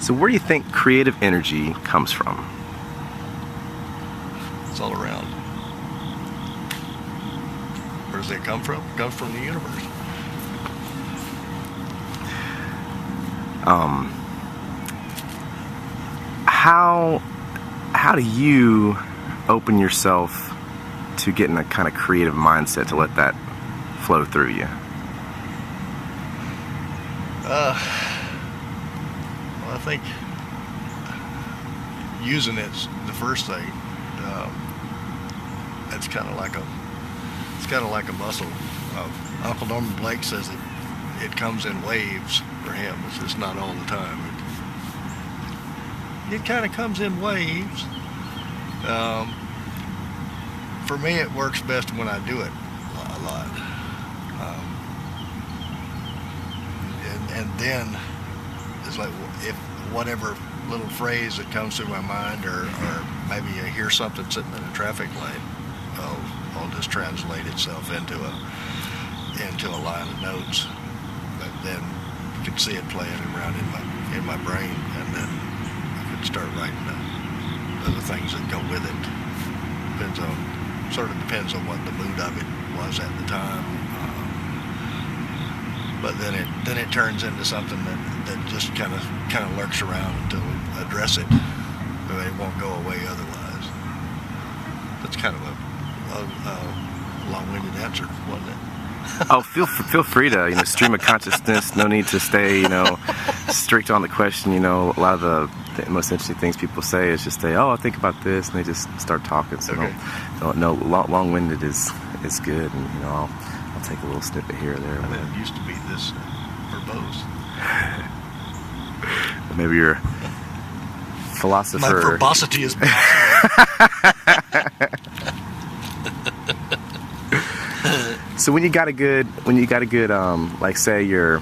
So where do you think creative energy comes from? It's all around. Where does it come from? It comes from the universe. How do you open yourself to getting a kind of creative mindset to let that flow through you? Well, I think using it's the first thing. It's kind of like a muscle. Uncle Norman Blake says that it comes in waves for him. It's not all the time. It kind of comes in waves. For me, it works best when I do it a lot. And then it's like if whatever little phrase that comes through my mind, or maybe I hear something sitting in a traffic light, I'll just translate itself into a line of notes. But then you can see it playing around in my brain, and then I can start writing other things that go with it. Depends on what the mood of it was at the time. But then it turns into something that just kind of lurks around until we address it. But it won't go away otherwise. That's kind of a long-winded answer, wasn't it? Oh, feel free to stream of consciousness. No need to stay strict on the question. A lot of the most interesting things people say is just say, "Oh, I think about this," and they just start talking. So okay. Long-winded is good, and I'll take a little snippet here or there. I didn't used to be this verbose. Maybe you're a philosopher. My verbosity is back. So when you got a good, like say you're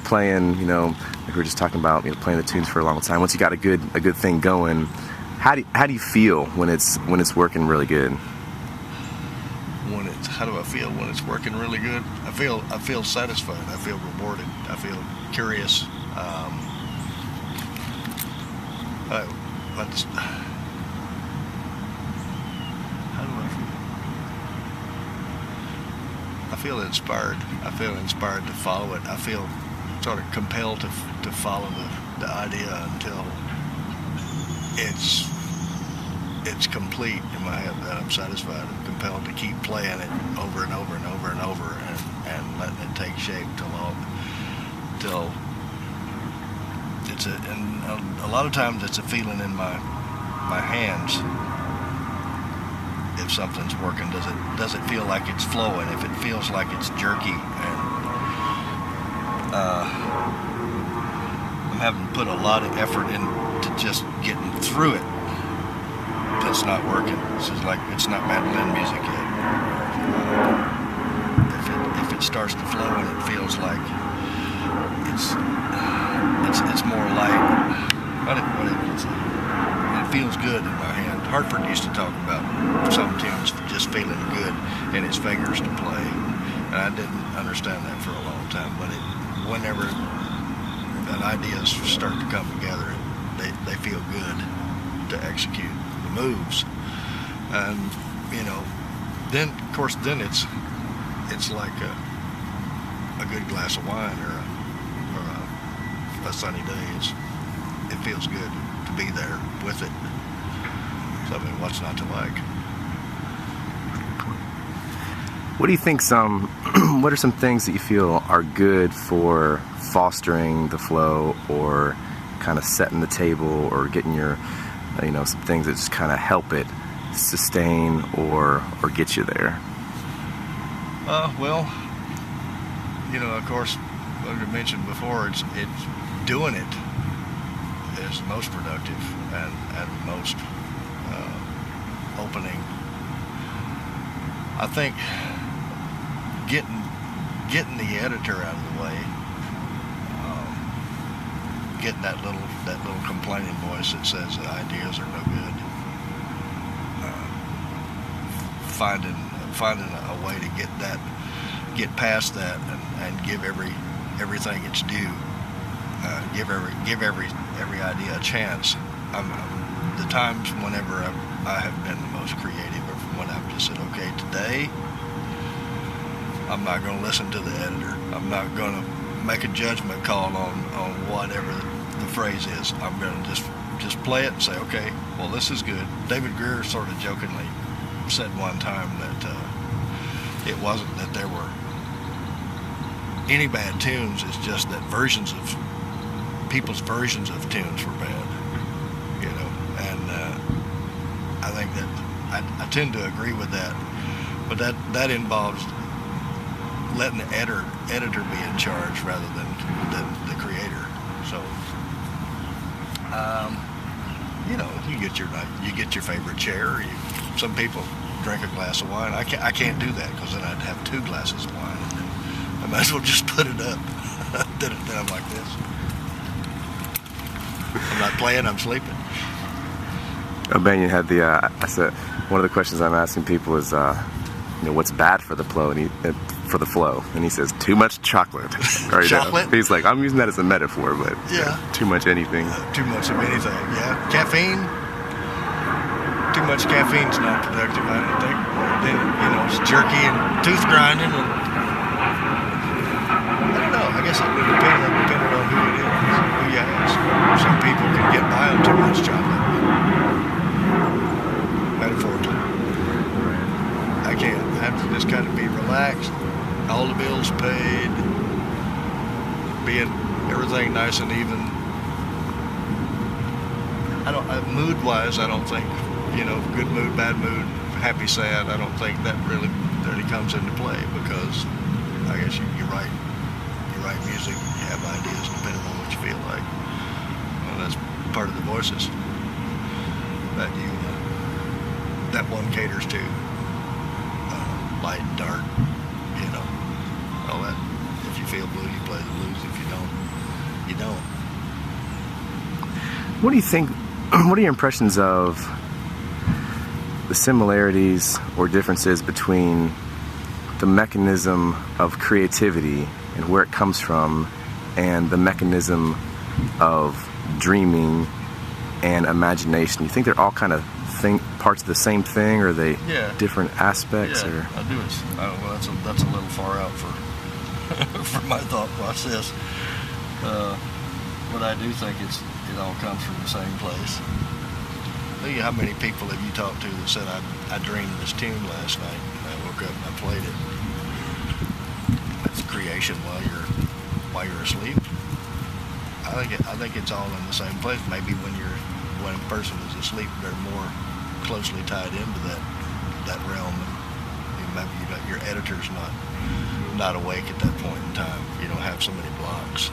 playing, like we were just talking about, playing the tunes for a long time. Once you got a good thing going, how do you feel when it's working really good? How do I feel when it's working really good? I feel satisfied. I feel rewarded. I feel curious. How do I feel? I feel inspired. I feel inspired to follow it. I feel sort of compelled to follow the idea until it's complete in my head, that I'm satisfied. I'm compelled to keep playing it over and over and over and over and letting it take shape till it's and a lot of times it's a feeling in my hands. If something's working, does it feel like it's flowing? If it feels like it's jerky, and I'm having to put a lot of effort into just getting through it. That's not working. It's not mandolin music yet. If it starts to flow and it feels like it's more light, it feels good in my hand. Hartford used to talk about some tunes just feeling good in his fingers to play, and I didn't understand that for a long time. But whenever an ideas start to come together, they feel good to execute the moves, and then of course it's like a good glass of wine or a sunny day. It feels good to be there with it. So I mean, what's not to like? What do you think what are some things that you feel are good for fostering the flow, or kind of setting the table, or getting your some things that just kind of help it sustain or get you there? Well, of course, like I mentioned before, it's doing it is most productive and most opening. I think getting the editor out of the way, getting that little complaining voice that says the ideas are no good, finding a way to get past that and give everything its due, give every idea a chance. The times whenever I have been the most creative are when I've just said, okay, today I'm not going to listen to the editor. I'm not going to make a judgment call on whatever the phrase is. I'm going to just play it and say, okay, well, this is good. David Greer sort of jokingly said one time that it wasn't that there were any bad tunes, it's just that people's versions of tunes were bad, you know. And I think that I tend to agree with that, but that involves letting the editor be in charge rather than the creator. So you know, you get your favorite chair. Some people drink a glass of wine. I can't do that, because then I'd have 2 glasses of wine, and then I might as well just put it up. then I'm like this. I'm not playing, I'm sleeping. Banyan had I said one of the questions I'm asking people is, you know, what's bad for the flow, for the flow, and he says too much chocolate. Right. Chocolate? He's like, I'm using that as a metaphor, but yeah, too much anything. Too much of anything. Yeah, caffeine. Too much caffeine's not productive, I don't think. Then, you know, it's jerky and tooth grinding, and I don't know. I guess it would depend on who it is, who you ask. Some people can get by on too much chocolate, metaphorically. I can't. I have to just kind of be relaxed. All the bills paid. Being everything nice and even. Mood-wise, I don't think. You know, good mood, bad mood, happy, sad, I don't think that really comes into play, because I guess you write music, you have ideas depending on what you feel like. Well, that's part of the voices that that one caters to. Light and dark, you know, all that. If you feel blue, you play the blues. If you don't, you don't. What do you think, what are your impressions of the similarities or differences between the mechanism of creativity and where it comes from, and the mechanism of dreaming and imagination? You think they're all kind of parts of the same thing, or are they different aspects? Yeah, or? I do. Well, that's a little far out for for my thought process. But I do think it all comes from the same place. Think how many people have you talked to that said, I dreamed this tune last night, and I woke up and I played it. That's creation while you're asleep. I think it's all in the same place. Maybe when a person is asleep, they're more closely tied into that realm, and maybe your editor's not awake at that point in time. You don't have so many blocks.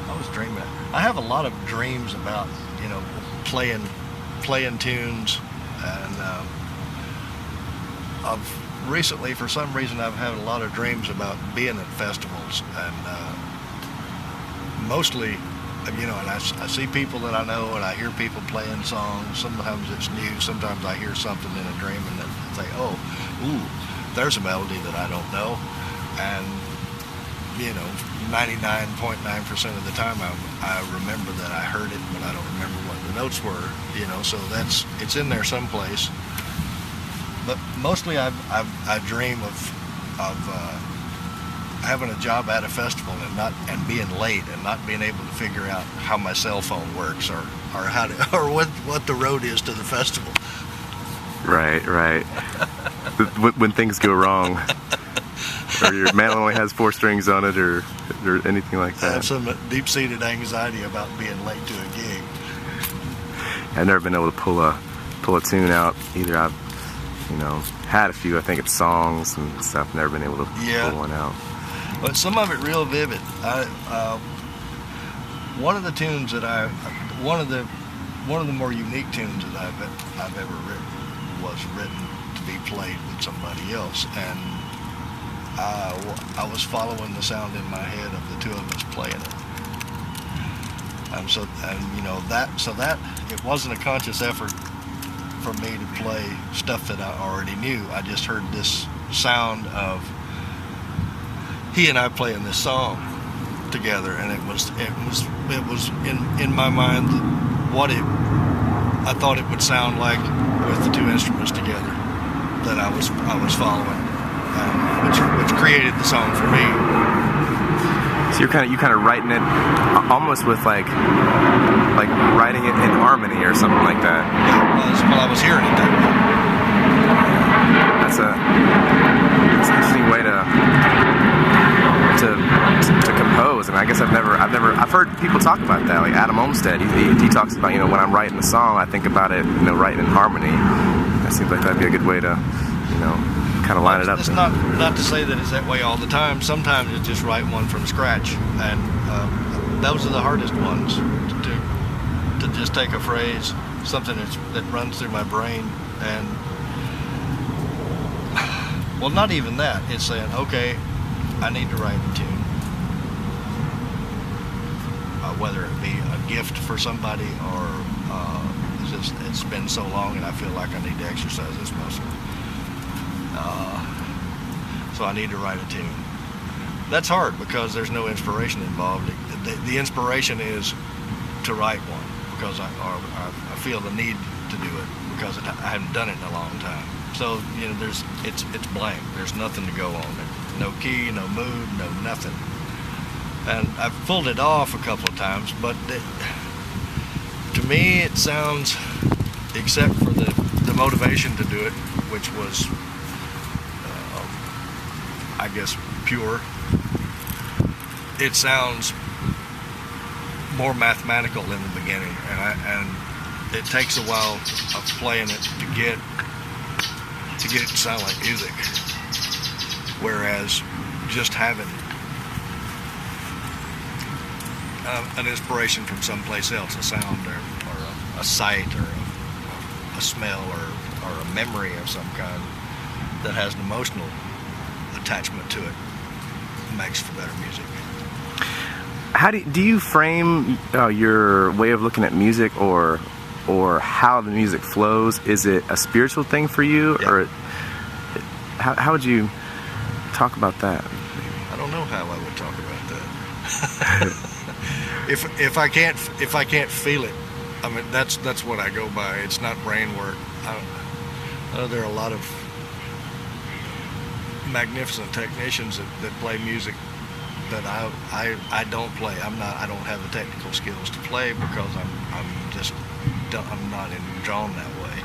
I was dreaming. I have a lot of dreams about, you know, playing tunes, and I've recently, for some reason, I've had a lot of dreams about being at festivals, and mostly, you know, and I see people that I know, and I hear people playing songs. Sometimes it's new, sometimes I hear something in a dream and then say, oh, ooh, there's a melody that I don't know, and you know, 99.9% of the time I remember that I heard it, but I don't remember what the notes were, you know, so it's in there someplace. But mostly I dream of having a job at a festival and being late and not being able to figure out how my cell phone works, or what the road is to the festival. Right. When things go wrong, or your mandolin only has 4 strings on it, or anything like that. I have some deep-seated anxiety about being late to a gig. I've never been able to pull a tune out. Either I've, you know, had a few. I think it's songs and stuff. Never been able to pull one out. But some of it real vivid. One of the tunes that one of the more unique tunes that I've ever written was written to be played with somebody else, and I was following the sound in my head of the 2 of us playing it. It wasn't a conscious effort for me to play stuff that I already knew. I just heard this sound of he and I playing this song, together, and it was in my mind what I thought it would sound like with the two instruments together that I was following, which created the song for me. So you kind of writing it almost with like writing it in harmony or something like that. Yeah, it was. Well, I was hearing it that way. That's an interesting way to compose. And I guess I've heard people talk about that. Like Adam Olmsted, he talks about, when I'm writing a song, I think about it, writing in harmony. That seems like that'd be a good way to, kind of line it up. It's not to say that it's that way all the time. Sometimes it's just write one from scratch, and those are the hardest ones to just take a phrase, something that runs through my brain, and well, not even that. It's saying, okay, I need to write a tune, whether it be a gift for somebody or it's been so long and I feel like I need to exercise this muscle. So I need to write a tune. That's hard because there's no inspiration involved. The inspiration is to write one because I feel the need to do it because I haven't done it in a long time. So it's blank. There's nothing to go on. No key, no mood, no nothing. And I've pulled it off a couple of times, but to me it sounds, except for the motivation to do it, which was I guess pure, it sounds more mathematical in the beginning, and it takes a while of playing it to get it to sound like music, whereas just having an inspiration from someplace else, a sound or a sight or a smell or a memory of some kind that has an emotional attachment to it, makes for better music. How do you frame your way of looking at music or how the music flows? Is it a spiritual thing for you, yeah. or how would you talk about that? I don't know how I would talk about that. if I can't feel it, I mean that's what I go by. It's not brain work. I know there are a lot of magnificent technicians that play music that I don't play. I don't have the technical skills to play because I'm not drawn that way.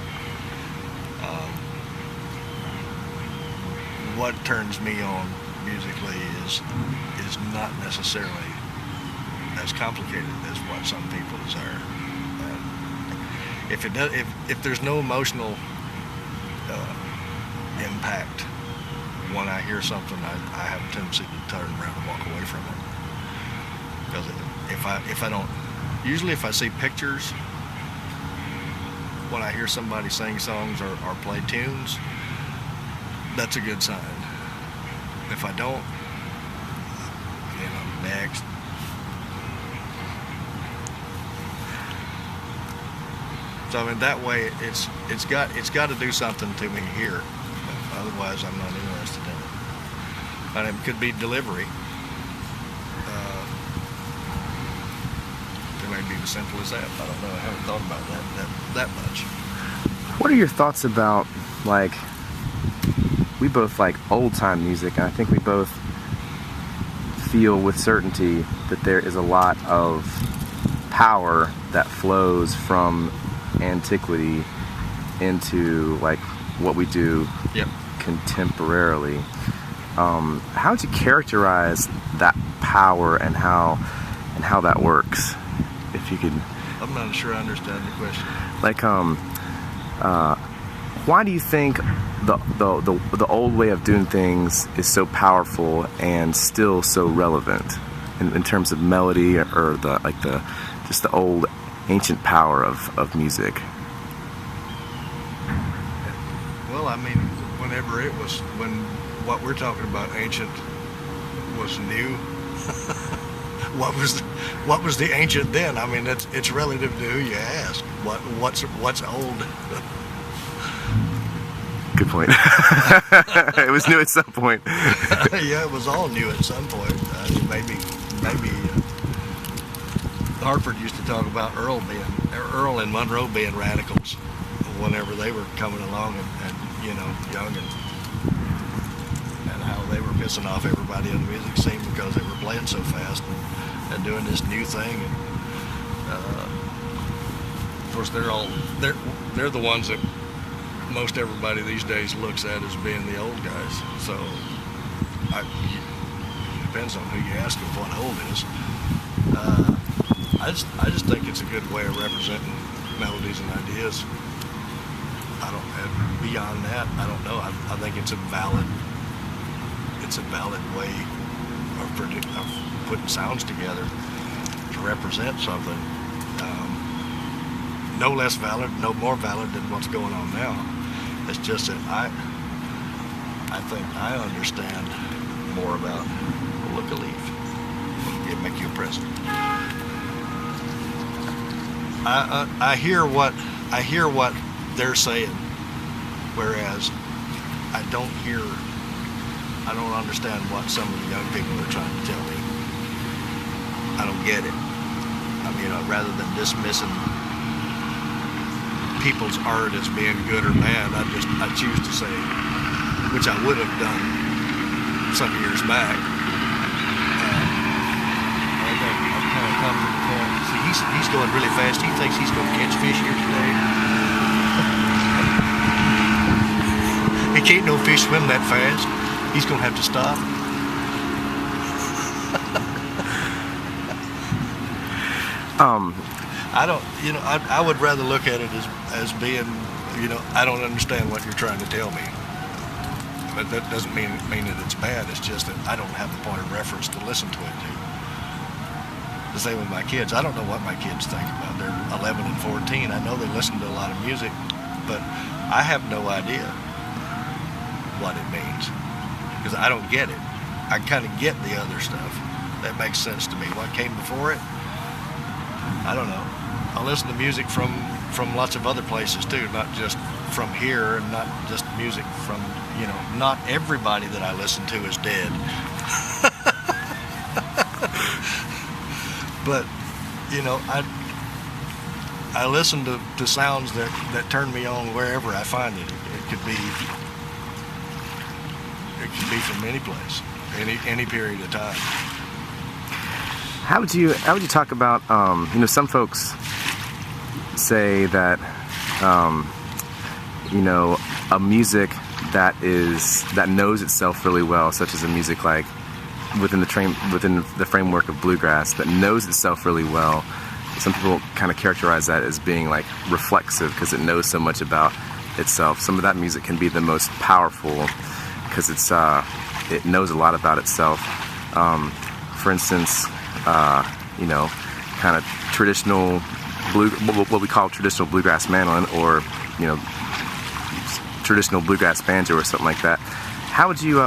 What turns me on musically is not necessarily as complicated as what some people desire. If there's no emotional impact when I hear something, I have a tendency to turn around and walk away from it. Because if I don't, usually if I see pictures, when I hear somebody sing songs or play tunes, that's a good sign. If I don't, next. So I mean that way it's got to do something to me here. Otherwise, I'm not interested in it. And it could be delivery. It may be as simple as that. I don't know. I haven't thought about that much. What are your thoughts about, like, we both like old-time music, and I think we both feel with certainty that there is a lot of power that flows from antiquity into, like, what we do Yep. contemporarily. How would you characterize that power and how that works? If you could. I'm not sure I understand the question. Like, why do you think the old way of doing things is so powerful and still so relevant in terms of melody or just the old ancient power of music? Well, I mean, when what we're talking about ancient was new, what was the ancient then? I mean, it's relative to who you ask. What's old? Good point. It was new at some point. Yeah, it was all new at some point. Maybe maybe Hartford used to talk about Earl and Monroe being radicals whenever they were coming along and you know, young, and how they were pissing off everybody in the music scene because they were playing so fast and doing this new thing. And of course, they're the ones that most everybody these days looks at as being the old guys. So it depends on who you ask of what old is. I just think it's a good way of representing melodies and ideas. Beyond that, I don't know. I think it's a valid way of putting sounds together to represent something. No less valid, no more valid than what's going on now. It's just that I think I understand more about look a leaf. It'll make you a present. I hear what they're saying, whereas I don't understand what some of the young people are trying to tell me. I don't get it. I mean, rather than dismissing people's art as being good or bad, I choose to say, which I would have done some years back. I've kind of come to the point. See, he's going really fast. He thinks he's going to catch fish here today. He can't no fish swim that fast. He's going to have to stop. I would rather look at it as being, you know, I don't understand what you're trying to tell me. But that doesn't mean that it's bad. It's just that I don't have a point of reference to listen to it to. The same with my kids. I don't know what my kids think about. They're 11 and 14. I know they listen to a lot of music, but I have no idea what it means because I don't get it. I kind of get the other stuff. That makes sense to me. What came before it? I don't know. I listen to music from lots of other places too, not just from here, and not just music from, you know, not everybody that I listen to is dead. But, you know, I listen to sounds that turn me on wherever I find it. It could be from any place, any period of time. How would you talk about, you know, some folks say that, you know, a music that knows itself really well, such as a music like within the framework of bluegrass that knows itself really well. Some people kind of characterize that as being like reflexive because it knows so much about itself. Some of that music can be the most powerful because it knows a lot about itself. For instance, you know, kind of traditional what we call traditional bluegrass mandolin, or, you know, traditional bluegrass banjo or something like that. How would you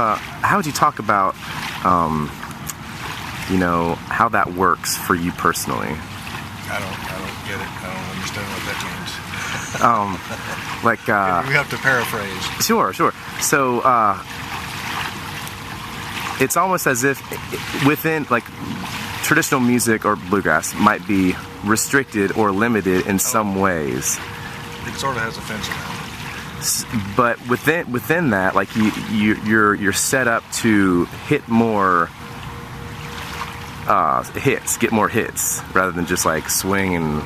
talk about, you know, how that works for you personally? I don't get it. I don't understand what that means. Like we have to paraphrase. Sure. So it's almost as if within, like, traditional music or bluegrass might be restricted or limited in some ways. It sort of has a fence around it. But within that, like, you're set up to hit more hits, get more hits, rather than just like swing and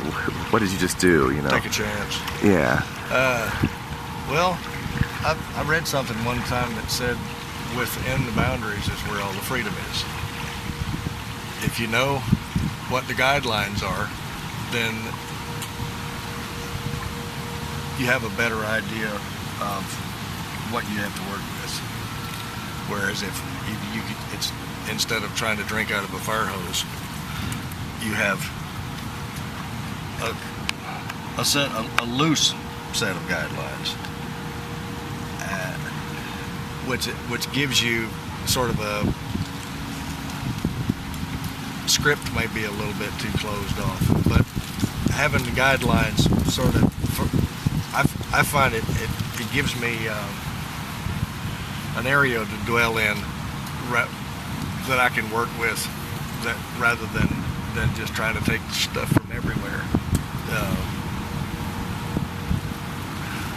what did you just do? You know, take a chance. Yeah. Well, I read something one time that said within the boundaries is where all the freedom is. If you know what the guidelines are, then you have a better idea of what you have to work with. Whereas if you it's instead of trying to drink out of a fire hose, you have a loose set of guidelines, which gives you sort of a script. Might be a little bit too closed off, but having the guidelines sort of, I find it gives me an area to dwell in that I can work with that rather than just trying to take stuff from everywhere.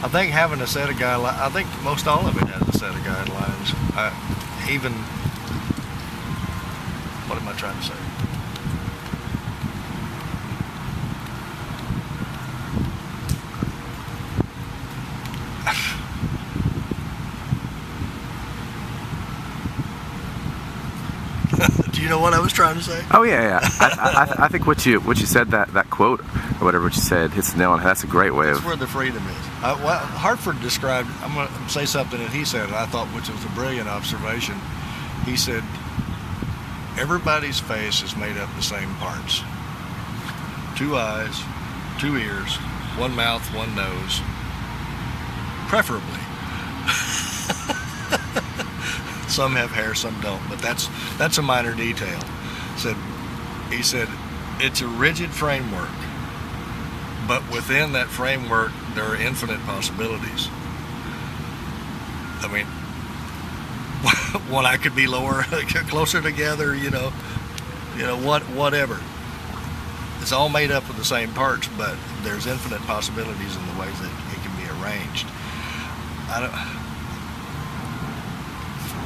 I think having a set of guidelines, I think most all of it has a set of guidelines. What am I trying to say? Do you know what I was trying to say? Oh yeah. I think what you said, that quote or whatever what you said hits the nail on the head. That's a great way That's of. where the freedom is. Hartford described. I'm going to say something that he said, and I thought, which was a brilliant observation. He said, everybody's face is made up of the same parts: 2 eyes, 2 ears, 1 mouth, 1 nose, preferably. Some have hair, some don't, but that's a minor detail. He said, it's a rigid framework, but within that framework, there are infinite possibilities. I mean, one eye could be lower, closer together, whatever. It's all made up of the same parts, but there's infinite possibilities in the ways that it can be arranged.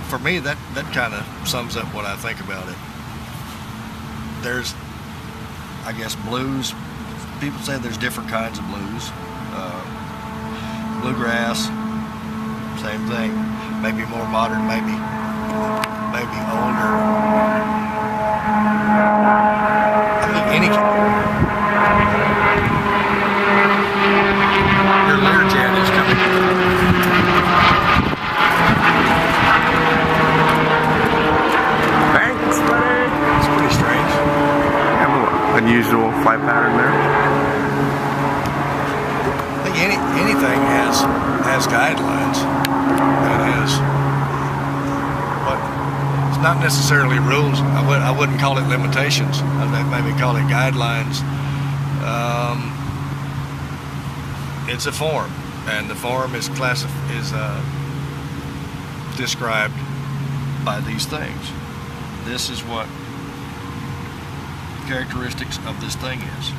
For me, that kind of sums up what I think about it. There's, I guess, blues. People say there's different kinds of blues. Bluegrass, same thing. Maybe more modern, maybe older. I think your Learjet is coming. Thanks, buddy. It's pretty strange. Unusual flight pattern there. I think anything has guidelines. It's not necessarily rules. I wouldn't call it limitations. I'd maybe call it guidelines. It's a form, and the form is described by these things. This is what characteristics of this thing is.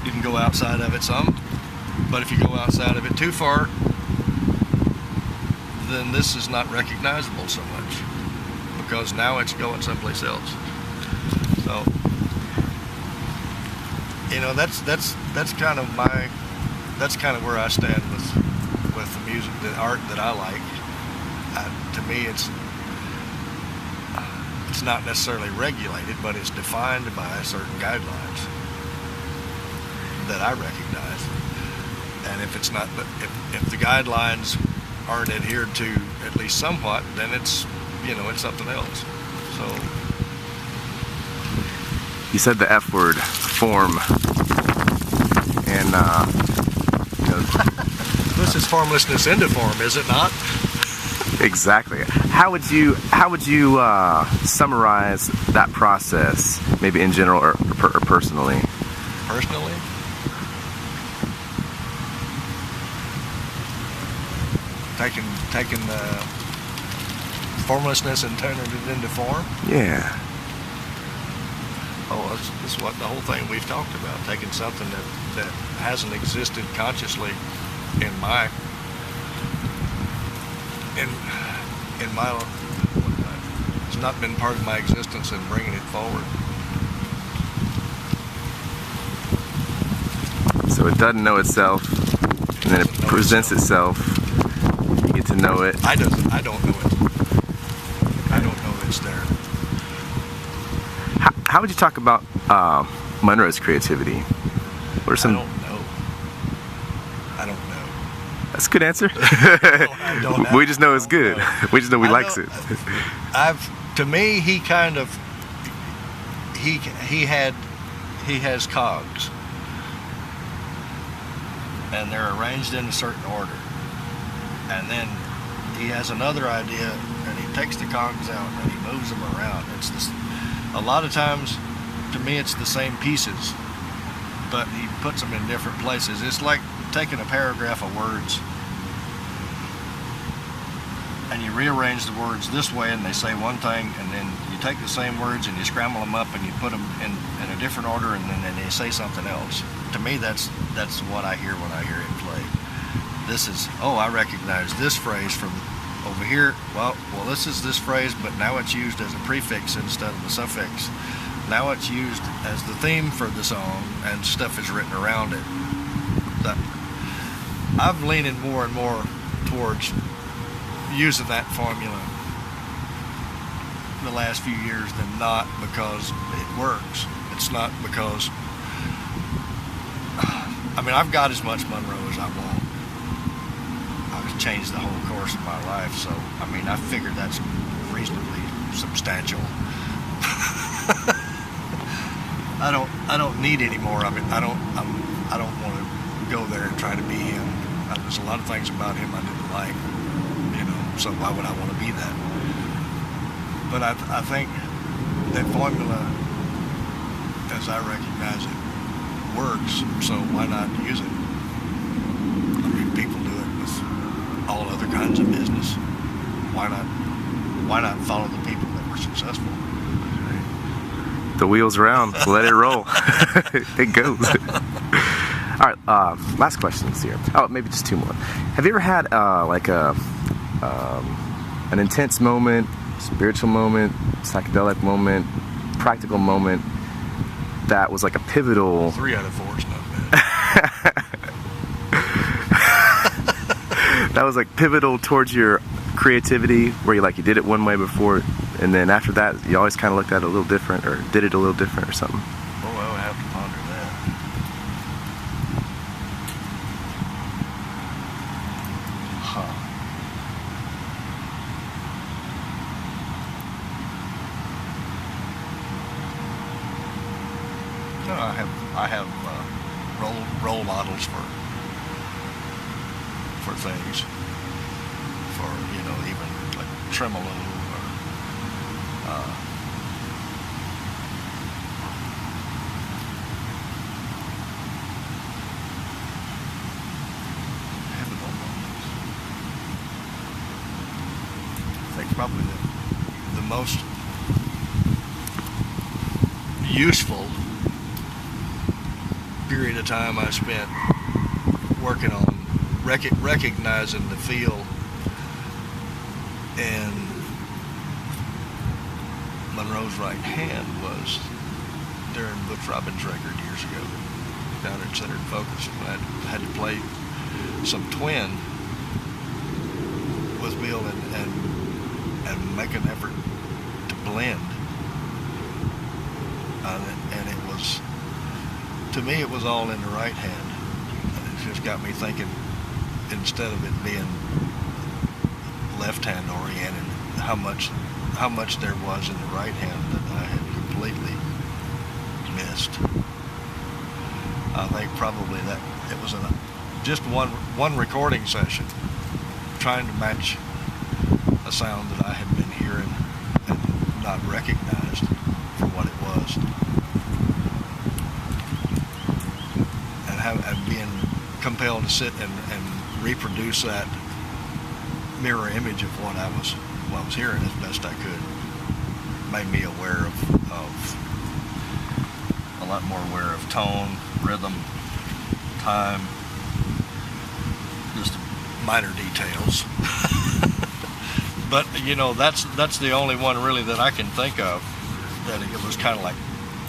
You can go outside of it some, but if you go outside of it too far, then this is not recognizable so much, because now it's going someplace else. So, that's kind of where I stand with the music, the art that I like. To me, it's not necessarily regulated, but it's defined by certain guidelines that I recognize. And if it's not, if the guidelines aren't adhered to at least somewhat, then it's something else. So You said the F word, form, and this is formlessness into form, is it not? Exactly. How would you summarize that process, maybe in general or personally? Personally? Taking the formlessness and turning it into form? Yeah. Oh, this is what the whole thing we've talked about. Taking something that hasn't existed consciously in my it's not been part of my existence, and bringing it forward. So it doesn't know itself, and then it presents itself. You get to know it. I don't know it. I don't know it's there. How would you talk about Monroe's creativity? What are some? I don't know. That's a good answer. I don't We just know it's good. We just know we likes it. To me, he has cogs, and they're arranged in a certain order. And then he has another idea, and he takes the cogs out and he moves them around. A lot of times, to me, it's the same pieces, but he puts them in different places. It's like taking a paragraph of words and you rearrange the words this way, and they say one thing, and then you take the same words and you scramble them up and you put them in a different order, and then they say something else. To me, that's what I hear when I hear it played. This is, oh, I recognize this phrase from over here. Well, this is this phrase, but now it's used as a prefix instead of a suffix. Now it's used as the theme for the song, and stuff is written around it. I've leaned more and more towards using that formula the last few years than not, because it works. It's not because, I mean, I've got as much Monroe as I want. I've changed the whole course of my life, so I mean, I figured that's reasonably substantial. I don't need any more of it. I don't want to go there and try to be him. There's a lot of things about him I didn't like, so why would I want to be that? But I think that formula, as I recognize it, works, so why not use it? I mean, people do it with all other kinds of business. Why not follow the people that were successful? The wheel's around. Let it roll. It goes. All right. Last questions here. Oh, maybe just two more. Have you ever had an intense moment, spiritual moment, psychedelic moment, practical moment that was like a pivotal? 3 out of 4 is not bad. That was like pivotal towards your creativity, where you did it one way before, and then after that you always kind of looked at it a little different, or did it a little different or something. Oh, I would have to ponder that. No, I have role models for things, for even like tremolo, or I think probably the most useful period of time I spent working on recognizing the feel in Monroe's right hand was during Butch Robbins' record years ago down at Centered Focus, when I had to play some twin with Bill and make an effort to blend, and it was, to me, it was all in the right hand. And it just got me thinking, instead of it being left hand oriented, how much there was in the right hand that I had completely missed. I think probably that it was just one recording session, trying to match a sound that I had been hearing and not recognized for what it was, and being compelled to sit and reproduce that mirror image of what I was hearing as best I could, made me aware of a lot more aware of tone, rhythm, time, just minor details. But that's the only one really that I can think of that it was kind of like,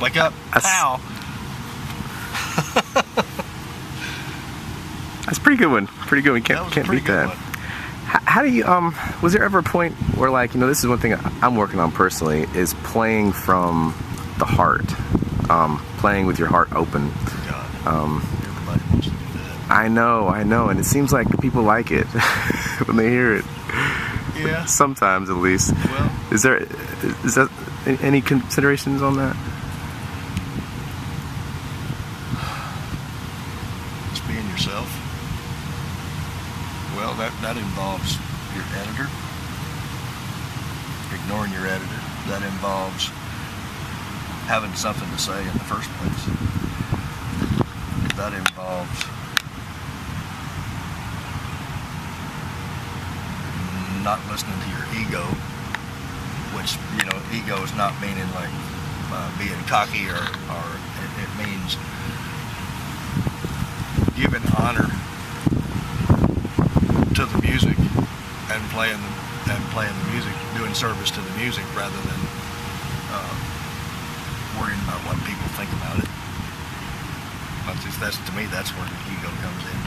wake up, pow. That's a pretty good one. Pretty good one. Can't beat that. How do you was there ever a point where, this is one thing I'm working on personally, is playing from the heart, playing with your heart open. God, everybody wants to do that. I know, and it seems like people like it when they hear it. Yeah. Sometimes, at least. Well, is that any considerations on that? Just being yourself. Well, that involves your editor, ignoring your editor. That involves having something to say in the first place. That involves and not listening to your ego, which, you know, ego is not meaning like being cocky, or it means giving honor to the music and playing the music, doing service to the music rather than worrying about what people think about it. That's, to me, that's where the ego comes in.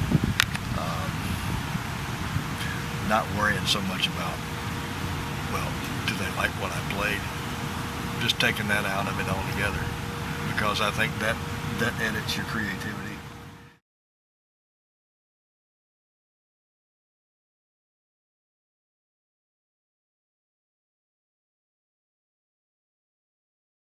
Not worrying so much about, well, do they like what I played? Just taking that out of it altogether, because I think that edits your creativity.